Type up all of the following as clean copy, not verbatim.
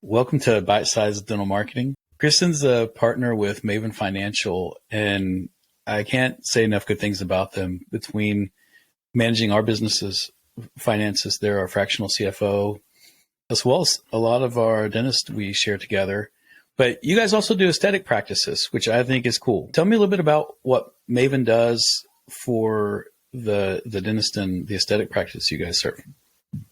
Welcome to Bite Size Dental Marketing. Christin's a partner with Maven Financial, and I can't say enough good things about them. Between managing our business's finances, they're our fractional CFO, as well as a lot of our dentists we share together. But you guys also do aesthetic practices, which I think is cool. Tell me a little bit about what Maven does for the dentist and the aesthetic practice you guys serve.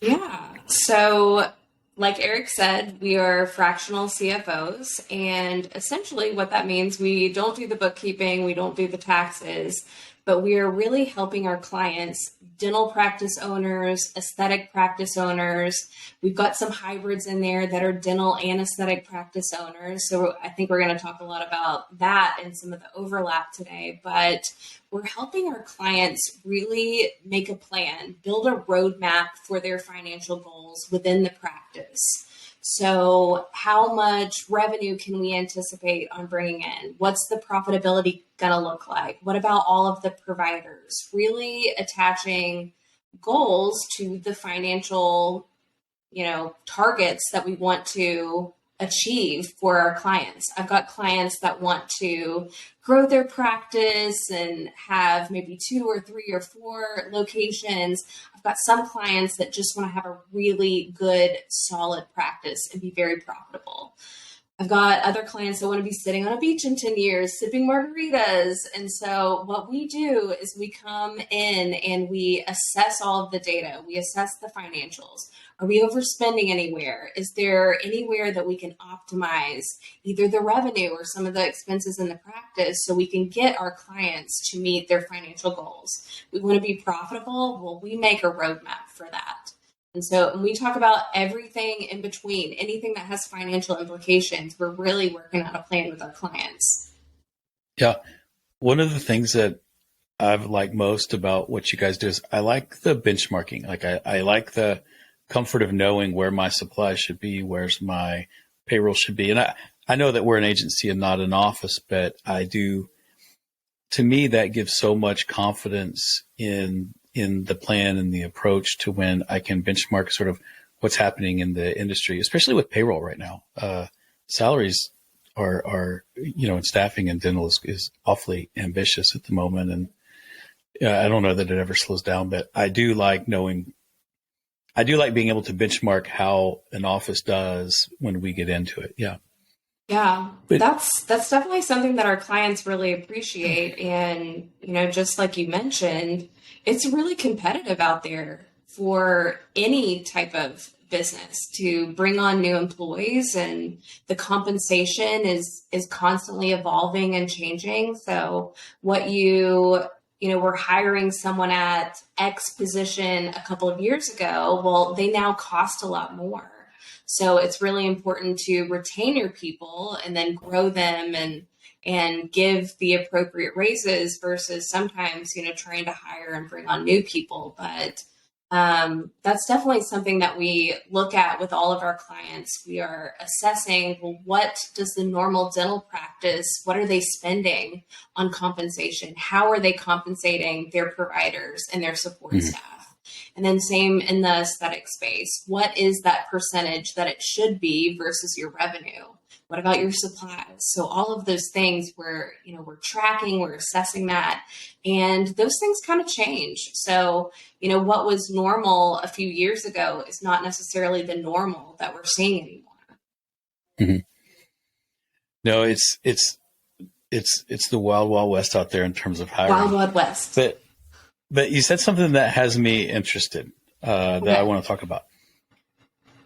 Yeah. So, like Eric said, we are fractional CFOs. And essentially, what that means, we don't do the bookkeeping, we don't do the taxes, but we are really helping our clients, dental practice owners, aesthetic practice owners. We've got some hybrids in there that are dental and aesthetic practice owners. So I think we're going to talk a lot about that and some of the overlap today. But we're helping our clients really make a plan, build a roadmap for their financial goals within the practice. So how much revenue can we anticipate on bringing in? What's the profitability going to look like? What about all of the providers? Really attaching goals to the financial, targets that we want to achieve for our clients. I've got clients that want to grow their practice and have maybe 2 or 3 or 4 locations. I've got some clients that just want to have a really good, solid practice and be very profitable. I've got other clients that want to be sitting on a beach in 10 years, sipping margaritas. And so what we do is we come in and we assess all of the data. We assess the financials. Are we overspending anywhere? Is there anywhere that we can optimize either the revenue or some of the expenses in the practice so we can get our clients to meet their financial goals? We want to be profitable. Well, we make a roadmap for that. And so when we talk about everything in between, anything that has financial implications, we're really working on a plan with our clients. Yeah. One of the things that I've liked most about what you guys do is I like the benchmarking. Like I like the comfort of knowing where my supplies should be, where's my payroll should be. And I know that we're an agency and not an office, but to me, that gives so much confidence in the plan and the approach to when I can benchmark sort of what's happening in the industry, especially with payroll right now. Salaries are, and staffing in dental is awfully ambitious at the moment. And I don't know that it ever slows down, but I do like being able to benchmark how an office does when we get into it. Yeah. Yeah, that's definitely something that our clients really appreciate. And, just like you mentioned, it's really competitive out there for any type of business to bring on new employees, and the compensation is constantly evolving and changing. So what we're hiring someone at X position a couple of years ago, well, they now cost a lot more. So it's really important to retain your people and then grow them and give the appropriate raises versus sometimes, trying to hire and bring on new people. But that's definitely something that we look at with all of our clients. We are assessing, well, what does the normal dental practice, what are they spending on compensation? How are they compensating their providers and their support staff? And then same in the aesthetic space. What is that percentage that it should be versus your revenue? What about your supplies? So all of those things we're tracking, we're assessing that, and those things kind of change. So, what was normal a few years ago is not necessarily the normal that we're seeing anymore. Mm-hmm. No, it's the wild, wild west out there in terms of hiring. Wild, wild west. But you said something that has me interested that I want to talk about.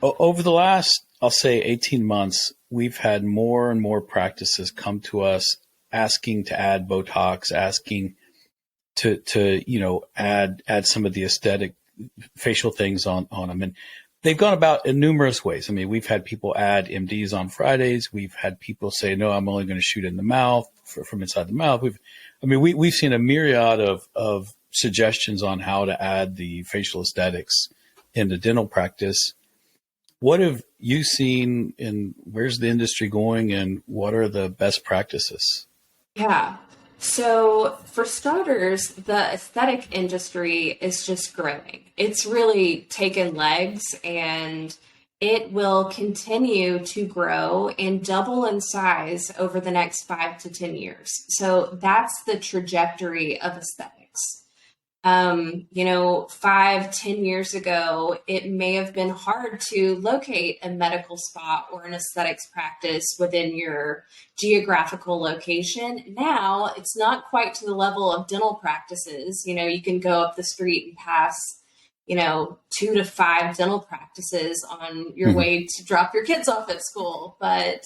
Over the last, I'll say 18 months, we've had more and more practices come to us asking to add Botox, asking to add some of the aesthetic facial things on them. And they've gone about in numerous ways. I mean, we've had people add MDs on Fridays. We've had people say, no, I'm only going to shoot in the mouth from inside the mouth. We've seen a myriad of suggestions on how to add the facial aesthetics into dental practice. What have you seen, and where's the industry going, and what are the best practices? Yeah. So for starters, the aesthetic industry is just growing. It's really taken legs, and it will continue to grow and double in size over the next 5 to 10 years. So that's the trajectory of aesthetics. 5, 10 years ago, it may have been hard to locate a medical spa or an aesthetics practice within your geographical location. Now it's not quite to the level of dental practices. You can go up the street and pass 2 to 5 dental practices on your way to drop your kids off at school. But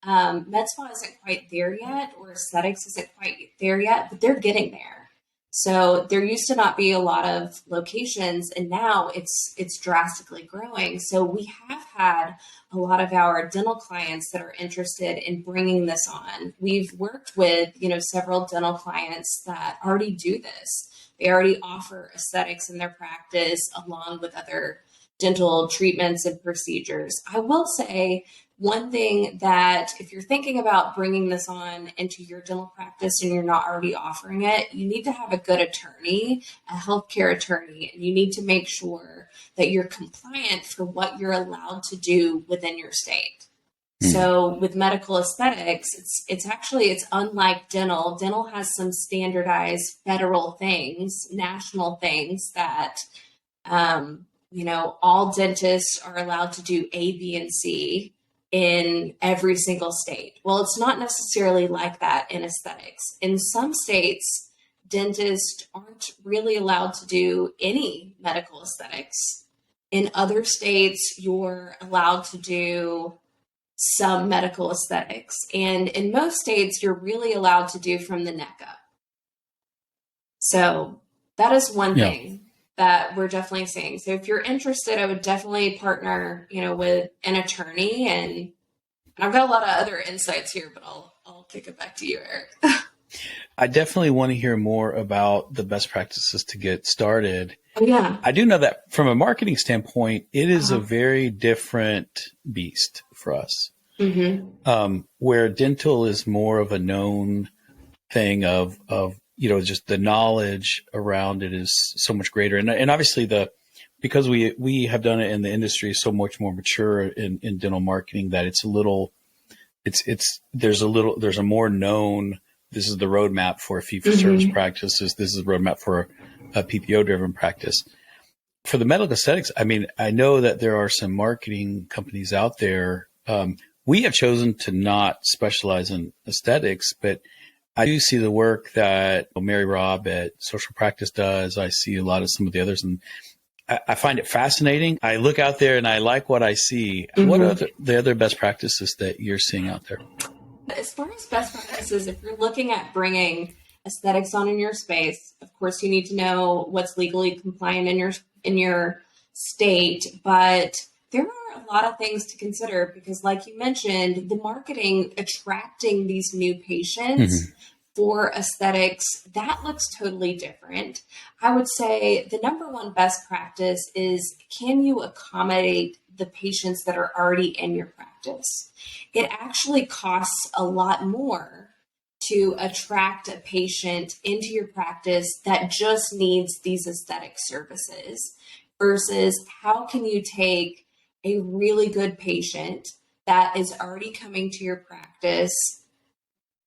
med spa isn't quite there yet, or aesthetics isn't quite there yet, but they're getting there. So there used to not be a lot of locations, and now it's drastically growing. So we have had a lot of our dental clients that are interested in bringing this on. We've worked with, several dental clients that already do this. They already offer aesthetics in their practice along with other dental treatments and procedures. I will say one thing that if you're thinking about bringing this on into your dental practice and you're not already offering it, you need to have a good attorney, a healthcare attorney, and you need to make sure that you're compliant for what you're allowed to do within your state. So with medical aesthetics, it's unlike dental. Dental has some standardized federal things, national things that, all dentists are allowed to do A, B, and C in every single state. Well, it's not necessarily like that in aesthetics. In some states, dentists aren't really allowed to do any medical aesthetics. In other states, you're allowed to do some medical aesthetics. And in most states, you're really allowed to do from the neck up. So that is one thing that we're definitely seeing. So if you're interested, I would definitely partner, with an attorney. And I've got a lot of other insights here, but I'll kick it back to you, Eric. I definitely want to hear more about the best practices to get started. Yeah. I do know that from a marketing standpoint, it is a very different beast for us. Where dental is more of a known thing of just the knowledge around it is so much greater. And obviously because we have done it in the industry so much more mature in dental marketing that there's a more known, this is the roadmap for a fee for service practices. This is the roadmap for a PPO driven practice. For the medical aesthetics, I know that there are some marketing companies out there. We have chosen to not specialize in aesthetics, but I do see the work that Mary Robb at Social Practice does. I see a lot of some of the others, and I find it fascinating. I look out there and I like what I see. What are the other best practices that you're seeing out there? As far as best practices, if you're looking at bringing aesthetics on in your space, of course, you need to know what's legally compliant in your state, but there are a lot of things to consider because, like you mentioned, the marketing attracting these new patients for aesthetics, that looks totally different. I would say the number one best practice is, can you accommodate the patients that are already in your practice? It actually costs a lot more to attract a patient into your practice that just needs these aesthetic services versus how can you take a really good patient that is already coming to your practice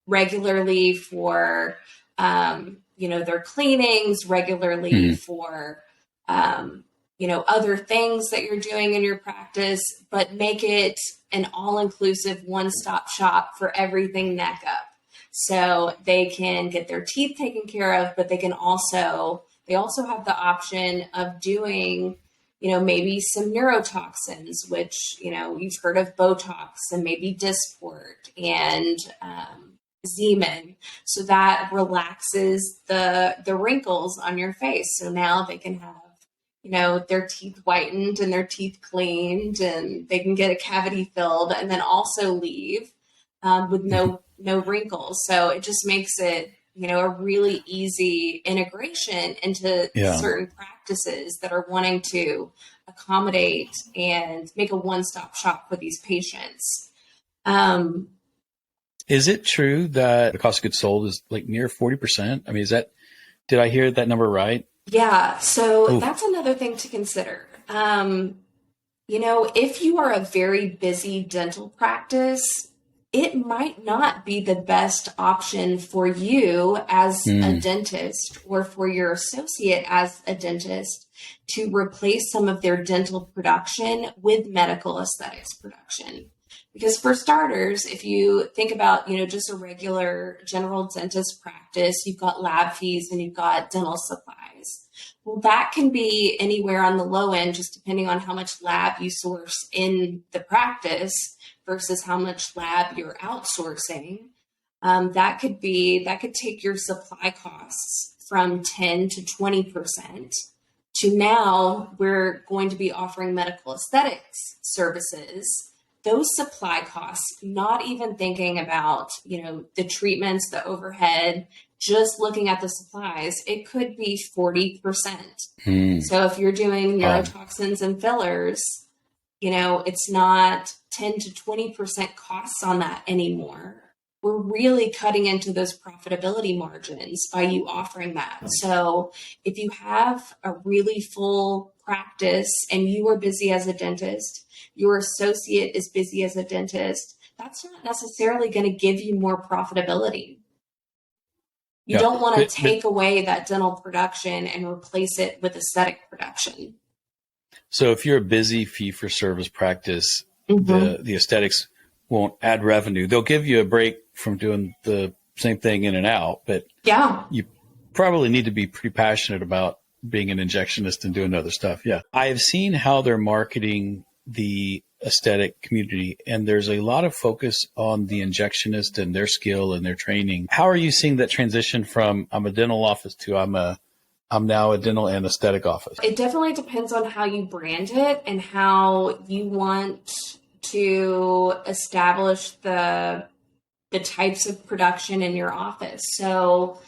regularly for, their cleanings, regularly for, other things that you're doing in your practice, but make it an all-inclusive one-stop shop for everything neck up. So they can get their teeth taken care of, but they also have the option of doing, maybe some neurotoxins, which, you've heard of Botox and maybe Dysport and Zeman. So that relaxes the wrinkles on your face. So now they can have, their teeth whitened and their teeth cleaned, and they can get a cavity filled and then also leave with no wrinkles. So it just makes it, a really easy integration into certain practices that are wanting to accommodate and make a one-stop shop for these patients. Is it true that the cost of goods sold is like near 40%? Did I hear that number right? Yeah. So that's another thing to consider. If you are a very busy dental practice, it might not be the best option for you as a Mm. dentist or for your associate as a dentist to replace some of their dental production with medical aesthetics production. Because for starters, if you think about, just a regular general dentist practice, you've got lab fees and you've got dental supplies. Well, that can be anywhere on the low end, just depending on how much lab you source in the practice versus how much lab you're outsourcing. That could take your supply costs from 10 to 20% to now we're going to be offering medical aesthetics services. Those supply costs, not even thinking about, the treatments, the overhead, just looking at the supplies, it could be 40%. Mm. So if you're doing neurotoxins and fillers, it's not 10 to 20% costs on that anymore. We're really cutting into those profitability margins by you offering that. So if you have a really full practice and you are busy as a dentist, your associate is busy as a dentist, that's not necessarily going to give you more profitability. You Yeah. don't want to take away that dental production and replace it with aesthetic production. So if you're a busy fee-for-service practice, Mm-hmm. the aesthetics won't add revenue. They'll give you a break from doing the same thing in and out, but Yeah. you probably need to be pretty passionate about being an injectionist and doing other stuff. Yeah. I have seen how they're marketing the aesthetic community, and there's a lot of focus on the injectionist and their skill and their training. How are you seeing that transition from I'm a dental office to I'm now a dental and aesthetic office? It definitely depends on how you brand it and how you want to establish the types of production in your office. So,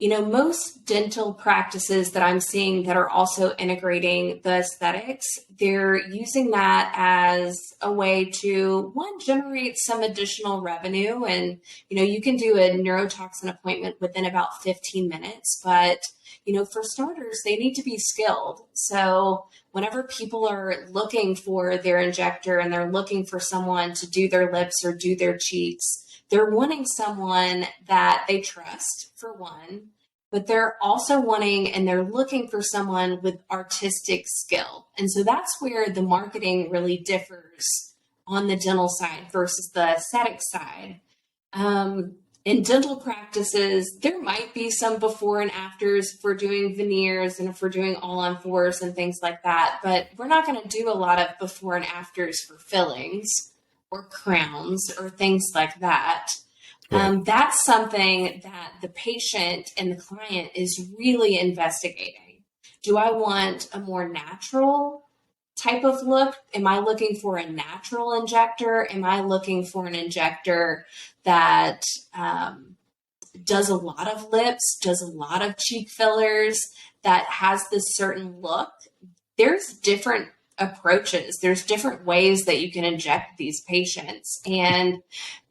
most dental practices that I'm seeing that are also integrating the aesthetics, they're using that as a way to, one, generate some additional revenue. And, you can do a neurotoxin appointment within about 15 minutes, but for starters, they need to be skilled. So whenever people are looking for their injector and they're looking for someone to do their lips or do their cheeks, they're wanting someone that they trust, for one, but they're also wanting and they're looking for someone with artistic skill. And so that's where the marketing really differs on the dental side versus the aesthetic side. In dental practices, there might be some before and afters if we're doing veneers and if we're doing all-on-fours and things like that, but we're not going to do a lot of before and afters for fillings or crowns or things like that. Right. That's something that the patient and the client is really investigating. Do I want a more natural type of look? Am I looking for a natural injector? Am I looking for an injector that does a lot of lips, does a lot of cheek fillers, that has this certain look? There's different approaches. There's different ways that you can inject these patients. And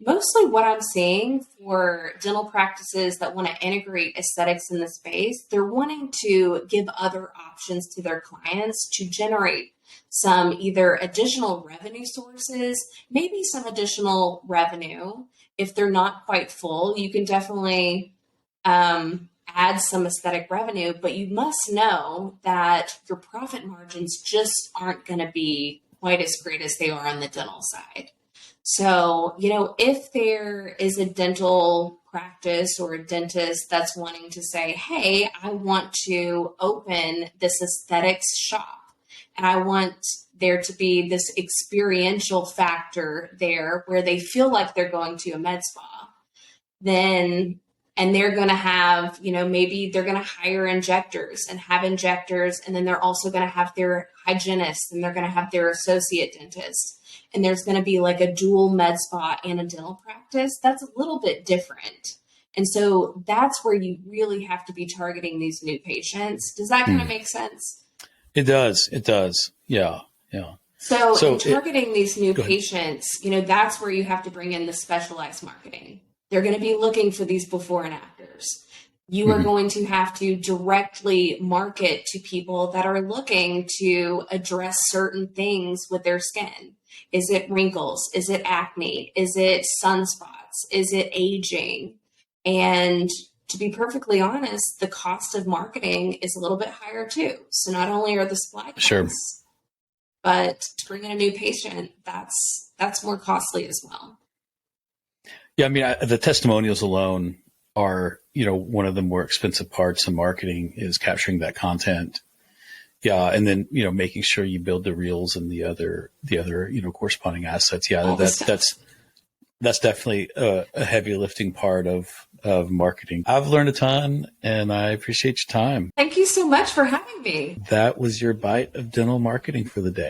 mostly what I'm seeing for dental practices that want to integrate aesthetics in the space, they're wanting to give other options to their clients to generate some either additional revenue sources, maybe some additional revenue. If they're not quite full, you can definitely add some aesthetic revenue, but you must know that your profit margins just aren't going to be quite as great as they are on the dental side. So, if there is a dental practice or a dentist that's wanting to say, hey, I want to open this aesthetics shop and I want there to be this experiential factor there where they feel like they're going to a med spa, then and they're going to have, maybe they're going to hire injectors and have injectors. And then they're also going to have their hygienists and they're going to have their associate dentist. And there's going to be like a dual med spa and a dental practice. That's a little bit different. And so that's where you really have to be targeting these new patients. Does that kind of make sense? It does. It does. Yeah. Yeah. So in targeting these new patients, that's where you have to bring in the specialized marketing. They're going to be looking for these before and afters. You are going to have to directly market to people that are looking to address certain things with their skin. Is it wrinkles? Is it acne? Is it sunspots? Is it aging? And to be perfectly honest, the cost of marketing is a little bit higher too. So not only are the supply costs, Sure. but to bring in a new patient, that's more costly as well. Yeah, I mean, the testimonials alone are, one of the more expensive parts of marketing is capturing that content. Yeah, and then making sure you build the reels and the other corresponding assets. Yeah, that's definitely a heavy lifting part of marketing. I've learned a ton, and I appreciate your time. Thank you so much for having me. That was your bite of dental marketing for the day.